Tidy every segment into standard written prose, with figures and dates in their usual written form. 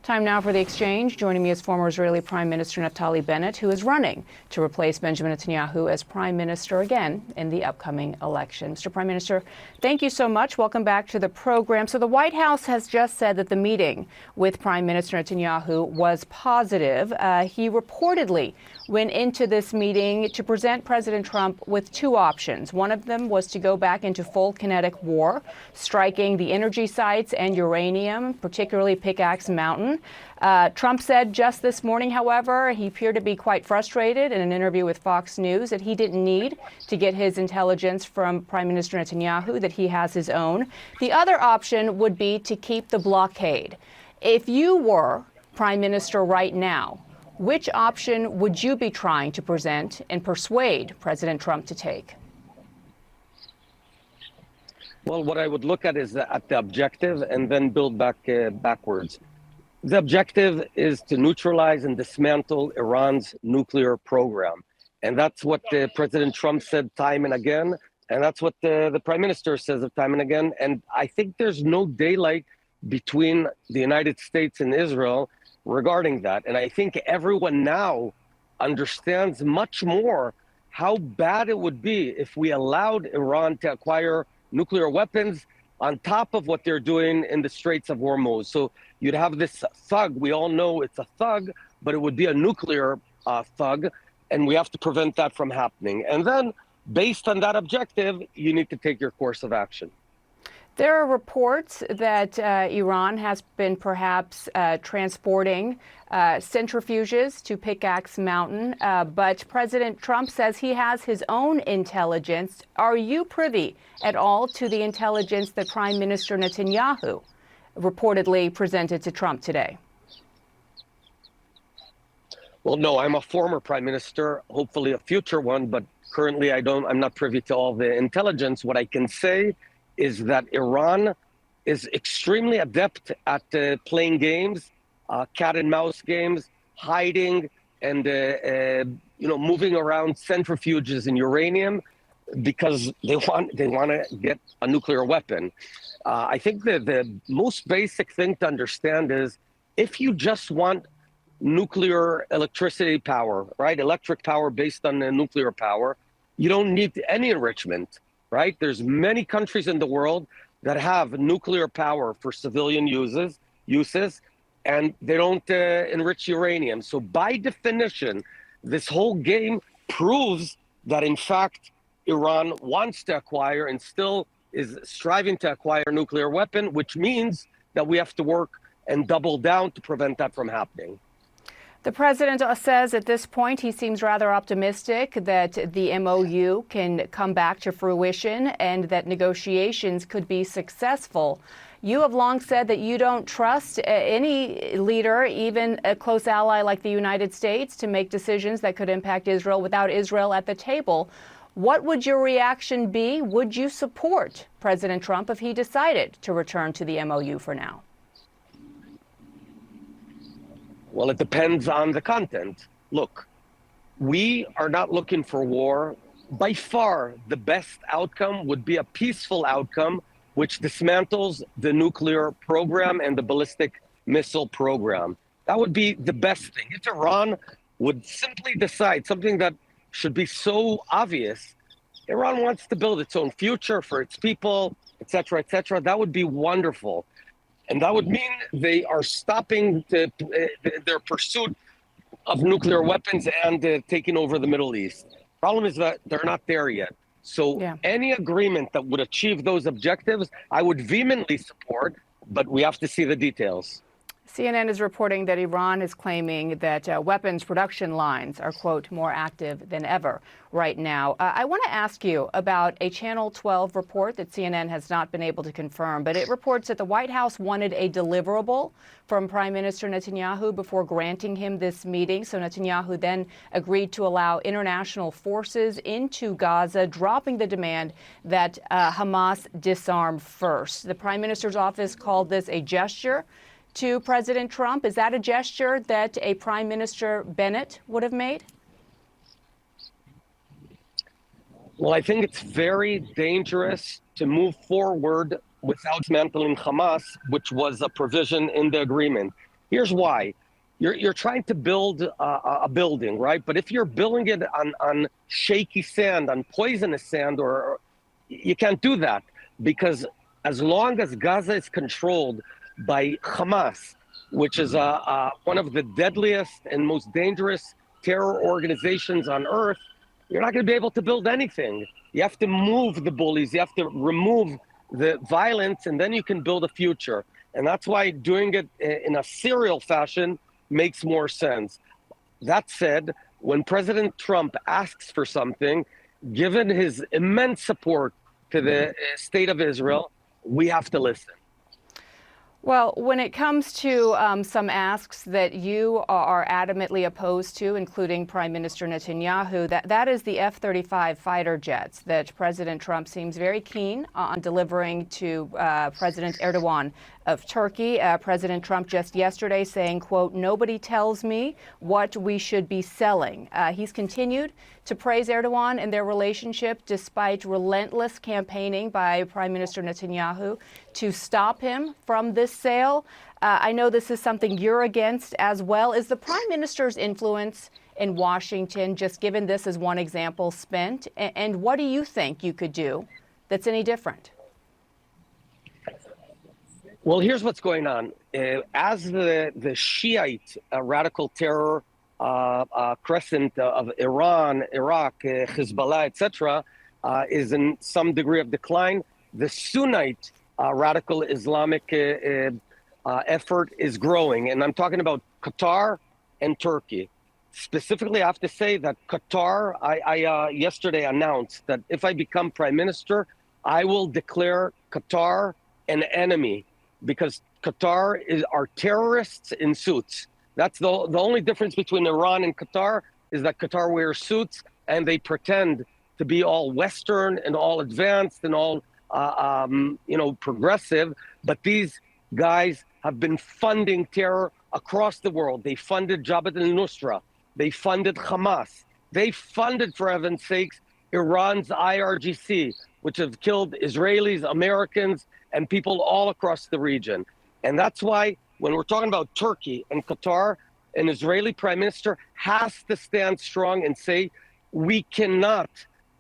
Time now for the exchange. Joining me is former Israeli Prime Minister Naftali Bennett, who is running to replace Benjamin Netanyahu as Prime Minister again in the upcoming election. Mr. Prime Minister, thank you so much. Welcome back to the program. So the White House has just said that the meeting with Prime Minister Netanyahu was positive. He reportedly went into this meeting to present President Trump with two options. One of them was to go back into full kinetic war, striking the energy sites and uranium, particularly Pickaxe Mountain. Trump said just this morning, however, he appeared to be quite frustrated in an interview with Fox News that he didn't need to get his intelligence from Prime Minister Netanyahu, that he has his own. The other option would be to keep the blockade. If you were Prime Minister right now, which option would you be trying to present and persuade President Trump to take? Well, what I would look at is at the objective and then build backwards. The objective is to neutralize and dismantle Iran's nuclear program. And that's what President Trump said time and again. And that's what the Prime Minister says time and again. And I think there's no daylight between the United States and Israel regarding that. And I think everyone now understands much more how bad it would be if we allowed Iran to acquire nuclear weapons on top of what they're doing in the Straits of Hormuz. So you'd have this thug. We all know it's a thug, but it would be a nuclear thug, and we have to prevent that from happening. And then, based on that objective, you need to take your course of action. There are reports that Iran has been perhaps transporting centrifuges to Pickaxe Mountain, but President Trump says he has his own intelligence. Are you privy at all to the intelligence that Prime Minister Netanyahu reportedly presented to Trump today? Well, no, I'm a former Prime Minister, hopefully a future one, but currently I'm not privy to all the intelligence. What I can say is that Iran is extremely adept at playing games, cat and mouse games, hiding and moving around centrifuges in uranium because they want to get a nuclear weapon. I think that the most basic thing to understand is if you just want nuclear electricity power, right, electric power based on nuclear power, you don't need any enrichment. Right? There's many countries in the world that have nuclear power for civilian uses, and they don't enrich uranium. So by definition, this whole game proves that, in fact, Iran wants to acquire and still is striving to acquire a nuclear weapon, which means that we have to work and double down to prevent that from happening. The president says at this point he seems rather optimistic that the MOU can come back to fruition and that negotiations could be successful. You have long said that you don't trust any leader, even a close ally like the United States, to make decisions that could impact Israel without Israel at the table. What would your reaction be? Would you support President Trump if he decided to return to the MOU for now? Well, it depends on the content. Look, we are not looking for war. By far, the best outcome would be a peaceful outcome, which dismantles the nuclear program and the ballistic missile program. That would be the best thing. If Iran would simply decide something that should be so obvious, Iran wants to build its own future for its people, et cetera, that would be wonderful. And that would mean they are stopping their pursuit of nuclear weapons and taking over the Middle East. Problem is that they're not there yet. So any agreement that would achieve those objectives, I would vehemently support, but we have to see the details. CNN is reporting that Iran is claiming that weapons production lines are, quote, more active than ever right now. I want to ask you about a Channel 12 report that CNN has not been able to confirm, but it reports that the White House wanted a deliverable from Prime Minister Netanyahu before granting him this meeting. So Netanyahu then agreed to allow international forces into Gaza, dropping the demand that Hamas disarm first. The Prime Minister's office called this a gesture to President Trump. Is that a gesture that a Prime Minister Bennett would have made? Well, I think it's very dangerous to move forward without dismantling Hamas, which was a provision in the agreement. Here's why. You're trying to build a building, right? But if you're building it on shaky sand, on poisonous sand, or you can't do that, because as long as Gaza is controlled by Hamas, which is one of the deadliest and most dangerous terror organizations on earth, you're not going to be able to build anything. You have to move the bullies. You have to remove the violence, and then you can build a future. And that's why doing it in a serial fashion makes more sense. That said, when President Trump asks for something, given his immense support to the state of Israel, we have to listen. Well, when it comes to some asks that you are adamantly opposed to, including Prime Minister Netanyahu, that is the F-35 fighter jets that President Trump seems very keen on delivering to President Erdogan of Turkey. President Trump just yesterday saying, quote, "Nobody tells me what we should be selling." He's continued to praise Erdogan and their relationship despite relentless campaigning by Prime Minister Netanyahu to stop him from this sale. I know this is something you're against as well. Is the Prime Minister's influence in Washington, just given this as one example, spent? And what do you think you could do that's any different? Well, here's what's going on. As the Shiite radical terror crescent of Iran, Iraq, Hezbollah, etc., is in some degree of decline, the Sunnite radical Islamic effort is growing. And I'm talking about Qatar and Turkey. Specifically, I have to say that Qatar, I yesterday announced that if I become prime minister, I will declare Qatar an enemy, because Qatar are terrorists in suits. That's the only difference between Iran and Qatar, is that Qatar wears suits and they pretend to be all Western and all advanced and all progressive. But these guys have been funding terror across the world. They funded Jabhat al-Nusra. They funded Hamas. They funded, for heaven's sakes, Iran's IRGC, which have killed Israelis, Americans, and people all across the region. And that's why when we're talking about Turkey and Qatar, an Israeli prime minister has to stand strong and say, we cannot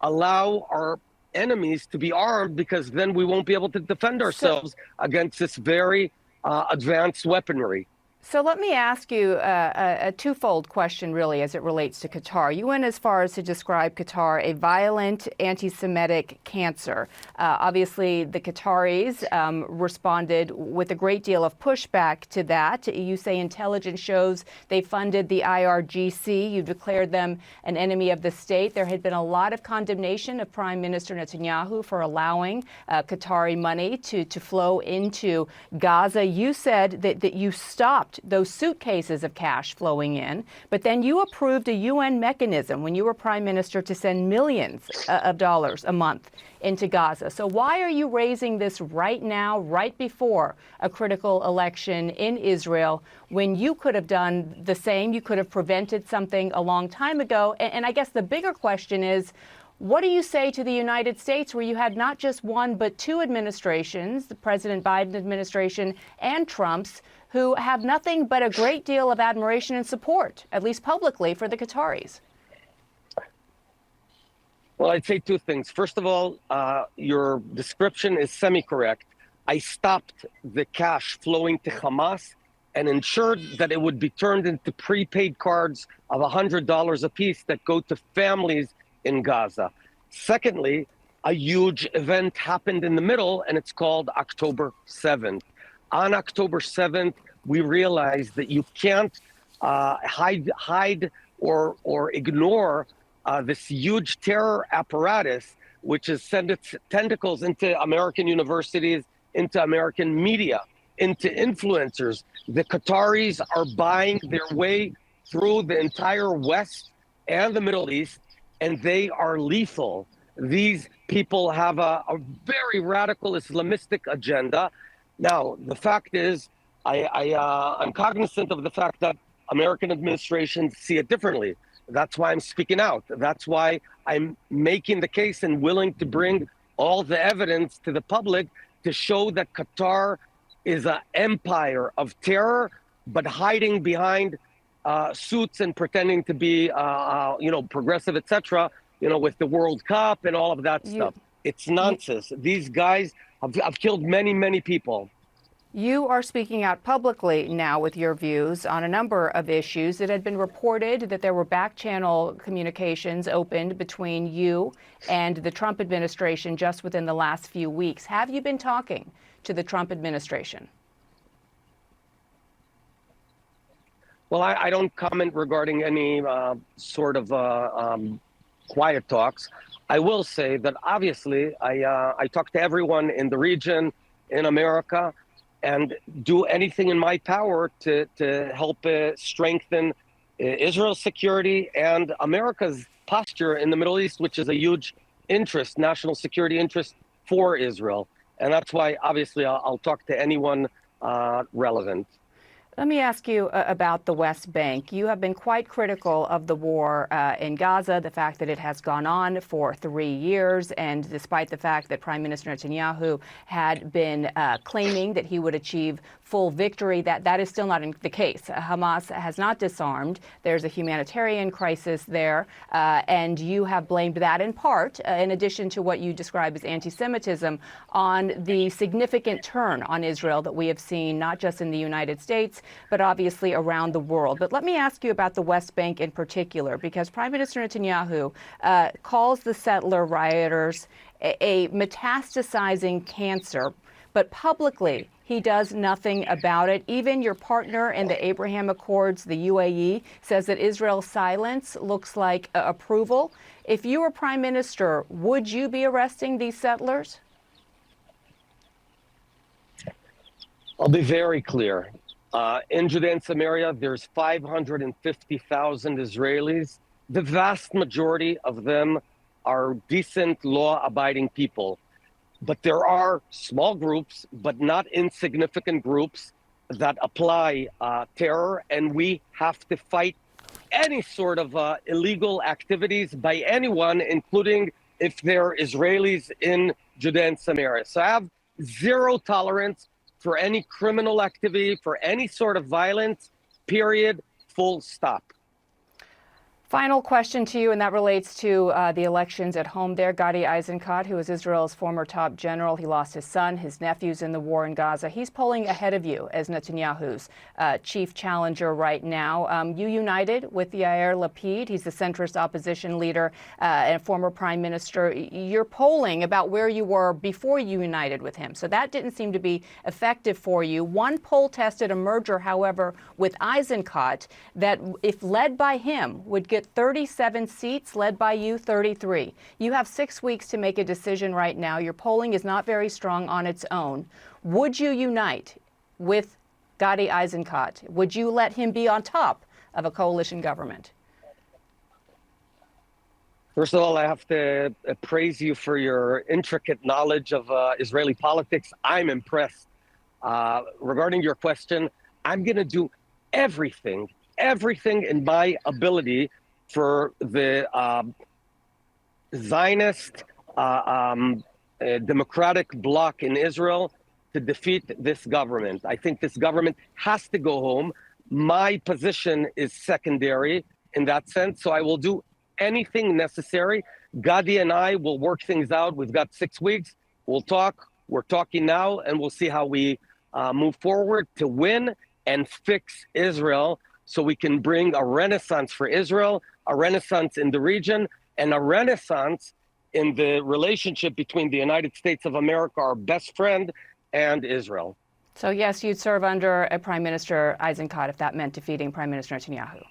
allow our enemies to be armed, because then we won't be able to defend ourselves against this very advanced weaponry. So let me ask you a twofold question, really, as it relates to Qatar. You went as far as to describe Qatar a violent anti-Semitic cancer. Obviously, the Qataris responded with a great deal of pushback to that. You say intelligence shows they funded the IRGC. You declared them an enemy of the state. There had been a lot of condemnation of Prime Minister Netanyahu for allowing Qatari money to flow into Gaza. You said that you stopped those suitcases of cash flowing in, but then you approved a UN mechanism when you were prime minister to send millions of dollars a month into Gaza. So why are you raising this right now, right before a critical election in Israel, when you could have done the same? You could have prevented something a long time ago. And I guess the bigger question is, what do you say to the United States, where you had not just one but two administrations, the President Biden administration and Trump's, who have nothing but a great deal of admiration and support, at least publicly, for the Qataris? Well, I'd say two things. First of all, your description is semi-correct. I stopped the cash flowing to Hamas and ensured that it would be turned into prepaid cards of $100 apiece that go to families in Gaza. Secondly, a huge event happened in the middle, and it's called October 7th. On October 7th, we realized that you can't hide or ignore this huge terror apparatus, which has sent its tentacles into American universities, into American media, into influencers. The Qataris are buying their way through the entire West and the Middle East, and they are lethal. These people have a very radical Islamistic agenda. Now, the fact is, I'm cognizant of the fact that American administrations see it differently. That's why I'm speaking out. That's why I'm making the case and willing to bring all the evidence to the public to show that Qatar is an empire of terror but hiding behind suits and pretending to be, progressive, etc., with the World Cup and all of that stuff. It's nonsense. These guys have killed many, many people. You are speaking out publicly now with your views on a number of issues. It had been reported that there were back-channel communications opened between you and the Trump administration just within the last few weeks. Have you been talking to the Trump administration? Well, I don't comment regarding any sort of quiet talks. I will say that obviously I talk to everyone in the region, in America, and do anything in my power to help strengthen Israel's security and America's posture in the Middle East, which is a huge interest, national security interest for Israel. And that's why, obviously, I'll talk to anyone relevant. Let me ask you about the West Bank. You have been quite critical of the war in Gaza, the fact that it has gone on for 3 years, and despite the fact that Prime Minister Netanyahu had been claiming that he would achieve full victory, that is still not the case. Hamas has not disarmed. There's a humanitarian crisis there, and you have blamed that in part, in addition to what you describe as anti-Semitism, on the significant turn on Israel that we have seen, not just in the United States, but obviously around the world. But let me ask you about the West Bank in particular, because Prime Minister Netanyahu calls the settler rioters a metastasizing cancer, but publicly he does nothing about it. Even your partner in the Abraham Accords, the UAE, says that Israel's silence looks like approval. If you were Prime Minister, would you be arresting these settlers? I'll be very clear. In Judea and Samaria, there's 550,000 Israelis. The vast majority of them are decent, law-abiding people. But there are small groups, but not insignificant groups, that apply terror, and we have to fight any sort of illegal activities by anyone, including if they're Israelis in Judea and Samaria. So I have zero tolerance for any criminal activity, for any sort of violence, period, full stop. Final question to you, and that relates to the elections at home there. Gadi Eisenkot, who is Israel's former top general, he lost his son, his nephews in the war in Gaza. He's polling ahead of you as Netanyahu's chief challenger right now. You united with Yair Lapid. He's the centrist opposition leader and former prime minister. You're polling about where you were before you united with him. So that didn't seem to be effective for you. One poll tested a merger, however, with Eisenkot that, if led by him, would get 37 seats, led by you 33. You have 6 weeks to make a decision right now. Your polling is not very strong on its own. Would you unite with Gadi Eisenkot? Would you let him be on top of a coalition government? First of all, I have to praise you for your intricate knowledge of Israeli politics. I'm impressed. Regarding your question, I'm going to do everything in my ability for the Zionist democratic bloc in Israel to defeat this government. I think this government has to go home. My position is secondary in that sense, so I will do anything necessary. Gadi and I will work things out. We've got 6 weeks. We'll talk. We're talking now, and we'll see how we move forward to win and fix Israel, so we can bring a renaissance for Israel, a renaissance in the region, and a renaissance in the relationship between the United States of America, our best friend, and Israel. So yes, you'd serve under a Prime Minister Eisenkot if that meant defeating Prime Minister Netanyahu.